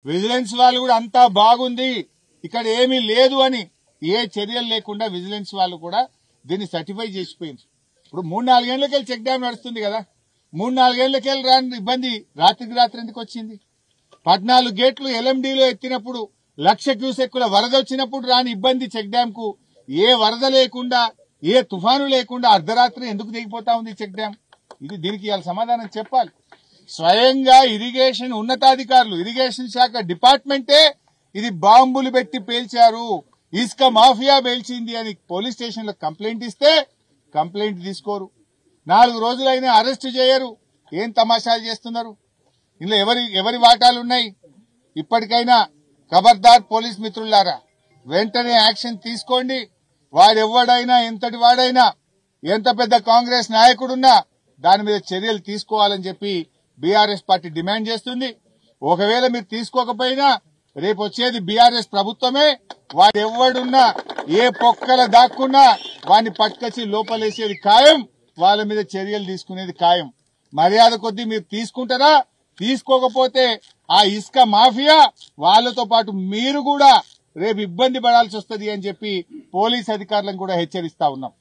Vigilance వాళ్ళు కూడా అంతా బాగుంది, ఇక్కడ ఏమీ లేదు అని ఏ చర్యలు లేకుండా విజిలెన్స్ వాళ్ళు కూడా దీన్ని సర్టిఫై చేసిపోయింది. ఇప్పుడు 3-4 ఏళ్లకెళ్ళి చెక్ డ్యామ్ నడుస్తుంది కదా, 3-4 ఏళ్లకెళ్ళి రాని ఇబ్బంది రాత్రికి రాత్రి ఎందుకు వచ్చింది? 14 గేట్లు ఎల్ఎండిలో ఎత్తినప్పుడు 1,00,000 క్యూసెక్కుల వరద వచ్చినప్పుడు రాని ఇబ్బంది చెక్ డ్యామ్ కు ఏ వరద లేకుండా ఏ తుఫాను లేకుండా అర్ధరాత్రి ఎందుకు దిగిపోతా ఉంది చెక్ డ్యామ్? ఇది దీనికి ఇవాళ సమాధానం చెప్పాలి. స్వయంగా ఇరిగేషన్ ఉన్నతాధికారులు, ఇరిగేషన్ శాఖ డిపార్ట్మెంటే ఇది బాంబులు పెట్టి పేల్చారు, ఇసుక మాఫియా పేల్చింది అని పోలీస్ స్టేషన్ లో కంప్లైంట్ ఇస్తే కంప్లైంట్ తీసుకోరు, 4 రోజులైనా అరెస్ట్ చేయరు. ఏం తమాషాలు చేస్తున్నారు? ఇందులో ఎవరి వాటాలున్నాయి? ఇప్పటికైనా ఖబర్దార్ పోలీస్ మిత్రులారా, వెంటనే యాక్షన్ తీసుకోండి. వాడెవ్వడైనా ఎంతటి వాడైనా ఎంత పెద్ద కాంగ్రెస్ నాయకుడున్నా దాని మీద చర్యలు తీసుకోవాలని చెప్పి బీఆర్ఎస్ పార్టీ డిమాండ్ చేస్తుంది. ఒకవేళ మీరు తీసుకోకపోయినా రేపు వచ్చేది బీఆర్ఎస్ ప్రభుత్వమే. వాడెవ్వడున్నా ఏ పొక్కల దాక్కున్నా వాడిని పట్టుకొచ్చి లోపలేసేది ఖాయం, వాళ్ళ మీద చర్యలు తీసుకునేది ఖాయం. మర్యాద కొద్దీ మీరు తీసుకుంటారా? తీసుకోకపోతే ఆ ఇసుక మాఫియా వాళ్ళతో పాటు మీరు కూడా రేపు ఇబ్బంది పడాల్సి వస్తుంది అని చెప్పి పోలీస్ అధికారులను కూడా హెచ్చరిస్తా ఉన్నాం.